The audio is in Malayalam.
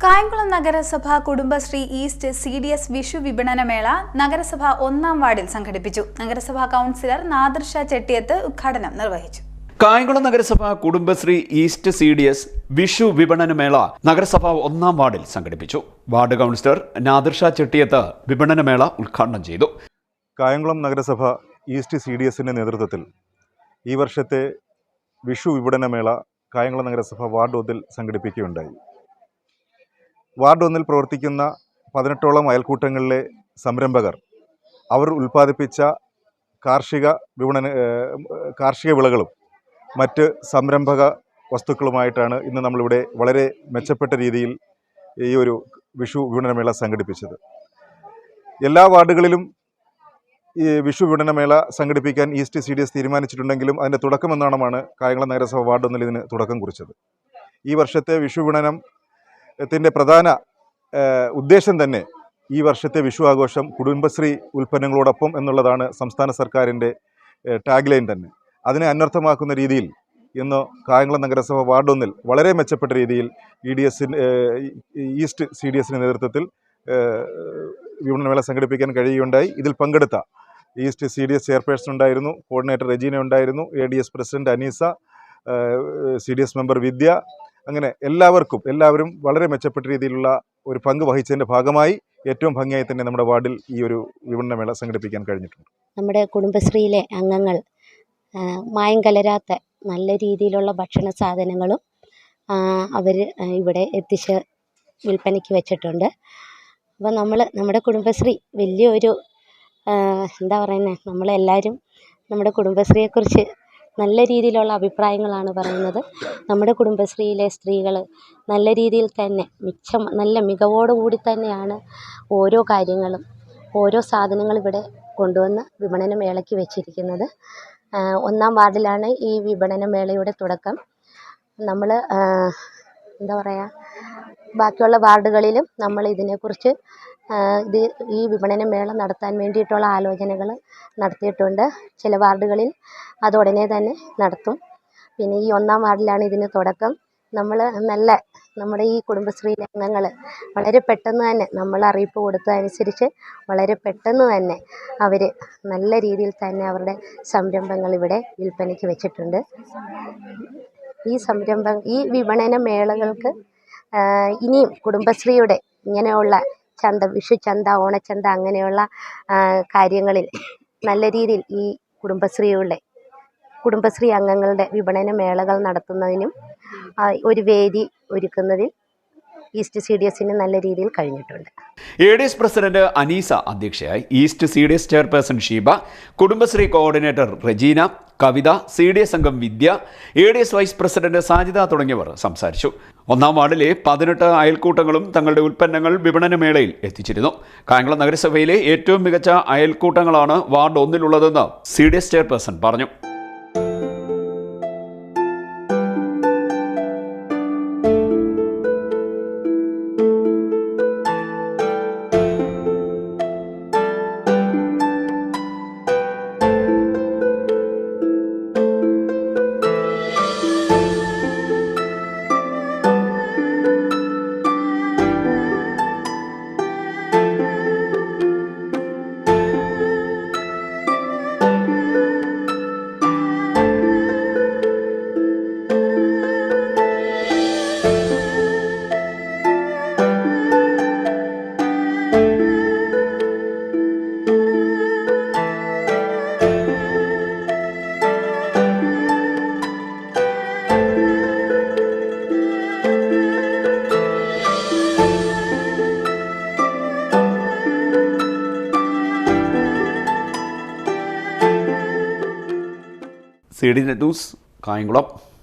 കായംകുളം നഗരസഭ കുടുംബശ്രീ ഈസ്റ്റ് CDS വിഷു വിപണന മേള നഗരസഭ 1-ാം വാർഡിൽ സംഘടിപ്പിച്ചു. നഗരസഭാ കൗൺസിലർ നാദിർഷ ചെട്ടിയത്ത് ഉദ്ഘാടനം നിർവഹിച്ചു. കായംകുളം നഗരസഭ കുടുംബശ്രീ ഈസ്റ്റ് CDS വിഷു വിപണന മേള നഗരസഭ 1-ാം വാർഡിൽ സംഘടിപ്പിച്ചു. വാർഡ് കൗൺസിലർ നാദിർഷ ചെട്ടിയത്ത് വിപണന മേള ഉദ്ഘാടനം ചെയ്തു. കായംകുളം നഗരസഭ ഈസ്റ്റ് CDSന്റെ നേതൃത്വത്തിൽ ഈ വർഷത്തെ വിഷു വിപണന മേള കായംകുളം നഗരസഭ വാർഡ് 1-ൽ സംഘടിപ്പിക്കുകയുണ്ടായി. വാർഡ് 1-ൽ പ്രവർത്തിക്കുന്ന 18ഓളം അയൽക്കൂട്ടങ്ങളിലെ സംരംഭകർ അവർ ഉൽപ്പാദിപ്പിച്ച കാർഷിക വിളകളും മറ്റ് സംരംഭക വസ്തുക്കളുമായിട്ടാണ് ഇന്ന് നമ്മളിവിടെ വളരെ മെച്ചപ്പെട്ട രീതിയിൽ ഈ ഒരു വിഷു വിപണനമേള സംഘടിപ്പിച്ചത്. എല്ലാ വാർഡുകളിലും ഈ വിഷു വിപണനമേള സംഘടിപ്പിക്കാൻ ഈസ്റ്റ് CDS തീരുമാനിച്ചിട്ടുണ്ടെങ്കിലും അതിൻ്റെ തുടക്കമെന്നോണമാണ് കായംകുളം നഗരസഭ വാർഡ് 1-ൽ ഇതിന് തുടക്കം കുറിച്ചത്. ഈ വർഷത്തെ വിഷു വിപണനത്തിൻ്റെ പ്രധാന ഉദ്ദേശം തന്നെ ഈ വർഷത്തെ വിഷു ആഘോഷം കുടുംബശ്രീ ഉൽപ്പന്നങ്ങളോടൊപ്പം എന്നുള്ളതാണ് സംസ്ഥാന സർക്കാരിൻ്റെ ടാഗ് ലൈൻ തന്നെ. അതിനെ അന്വർത്ഥമാക്കുന്ന രീതിയിൽ ഇന്ന് കായംകുളം നഗരസഭ വാർഡ് 1-ൽ വളരെ മെച്ചപ്പെട്ട രീതിയിൽ ഈസ്റ്റ് CDSന്റെ നേതൃത്വത്തിൽ വിപണനമേള സംഘടിപ്പിക്കാൻ കഴിയുകയുണ്ടായി. ഇതിൽ പങ്കെടുത്ത ഈസ്റ്റ് CDS ചെയർപേഴ്സൺ ഉണ്ടായിരുന്നു, കോർഡിനേറ്റർ റെജീന ഉണ്ടായിരുന്നു, ADS president Aneesa, CDS member Vidya, അങ്ങനെ എല്ലാവരും വളരെ മെച്ചപ്പെട്ട രീതിയിലുള്ള ഒരു പങ്ക് വഹിച്ചതിൻ്റെ ഭാഗമായി ഏറ്റവും ഭംഗിയായി തന്നെ നമ്മുടെ വാർഡിൽ ഈ ഒരു വിപണനമേള സംഘടിപ്പിക്കാൻ കഴിഞ്ഞിട്ടുണ്ട്. നമ്മുടെ കുടുംബശ്രീയിലെ അംഗങ്ങൾ മായം കലരാത്ത നല്ല രീതിയിലുള്ള ഭക്ഷണ സാധനങ്ങളും അവർ ഇവിടെ എത്തിച്ച് വിൽപ്പനയ്ക്ക് വെച്ചിട്ടുണ്ട്. അപ്പോൾ നമ്മുടെ കുടുംബശ്രീ വലിയൊരു എന്താ പറയുന്നത്, നമ്മളെല്ലാവരും നമ്മുടെ കുടുംബശ്രീയെക്കുറിച്ച് നല്ല രീതിയിലുള്ള അഭിപ്രായങ്ങളാണ് പറയുന്നത്. നമ്മുടെ കുടുംബശ്രീയിലെ സ്ത്രീകൾ നല്ല രീതിയിൽ തന്നെ നല്ല മികവോടുകൂടി തന്നെയാണ് ഓരോ കാര്യങ്ങളും ഓരോ സാധനങ്ങൾ ഇവിടെ കൊണ്ടുവന്ന് വിപണന മേളയ്ക്ക് വെച്ചിരിക്കുന്നത്. 1-ാം വാർഡിലാണ് ഈ വിപണന മേളയുടെ തുടക്കം. നമ്മൾ എന്താ പറയുക, ബാക്കിയുള്ള വാർഡുകളിലും നമ്മൾ ഇതിനെക്കുറിച്ച് ഈ വിപണന മേള നടത്താൻ വേണ്ടിയിട്ടുള്ള ആലോചനകൾ നടത്തിയിട്ടുണ്ട്. ചില വാർഡുകളിൽ അത് ഉടനെ തന്നെ നടത്തും. പിന്നെ ഈ 1-ാം വാർഡിലാണ് ഇതിന് തുടക്കം. നമ്മുടെ ഈ കുടുംബശ്രീയിലെ അംഗങ്ങൾ വളരെ പെട്ടെന്ന് തന്നെ നമ്മൾ അറിയിപ്പ് കൊടുത്തതനുസരിച്ച് വളരെ പെട്ടെന്ന് തന്നെ അവർ നല്ല രീതിയിൽ തന്നെ അവരുടെ സംരംഭങ്ങൾ ഇവിടെ വിൽപ്പനയ്ക്ക് വെച്ചിട്ടുണ്ട്. ഈ വിപണന മേളകൾക്ക് ഇനിയും കുടുംബശ്രീയുടെ ഇങ്ങനെയുള്ള വിഷുചന്ത, ഓണച്ചന്ത അങ്ങനെയുള്ള കാര്യങ്ങളിൽ നല്ല രീതിയിൽ ഈ കുടുംബശ്രീ അംഗങ്ങളുടെ വിപണന മേളകൾ നടത്തുന്നതിനും ഒരു വേദി ഒരുക്കുന്നതിൽ ഈസ്റ്റ് CDSന് നല്ല രീതിയിൽ കഴിഞ്ഞിട്ടുണ്ട്. ADS പ്രസിഡന്റ് അനീസ അധ്യക്ഷയായി. East CDS chairperson Sheeba, Kudumbashree coordinator Rejeena, Kavitha, CDS അംഗം Vidya, ADS vice president Sajida തുടങ്ങിയവർ സംസാരിച്ചു. 1-ാം വാർഡിലെ 18 അയൽക്കൂട്ടങ്ങളും തങ്ങളുടെ ഉൽപ്പന്നങ്ങൾ വിപണനമേളയിൽ എത്തിച്ചിരുന്നു. കായംകുളം നഗരസഭയിലെ ഏറ്റവും മികച്ച അയൽക്കൂട്ടങ്ങളാണ് വാർഡ് 1-ലുള്ളതെന്ന് CDS ചെയർപേഴ്സൺ പറഞ്ഞു. CDNet news Kayamkulam.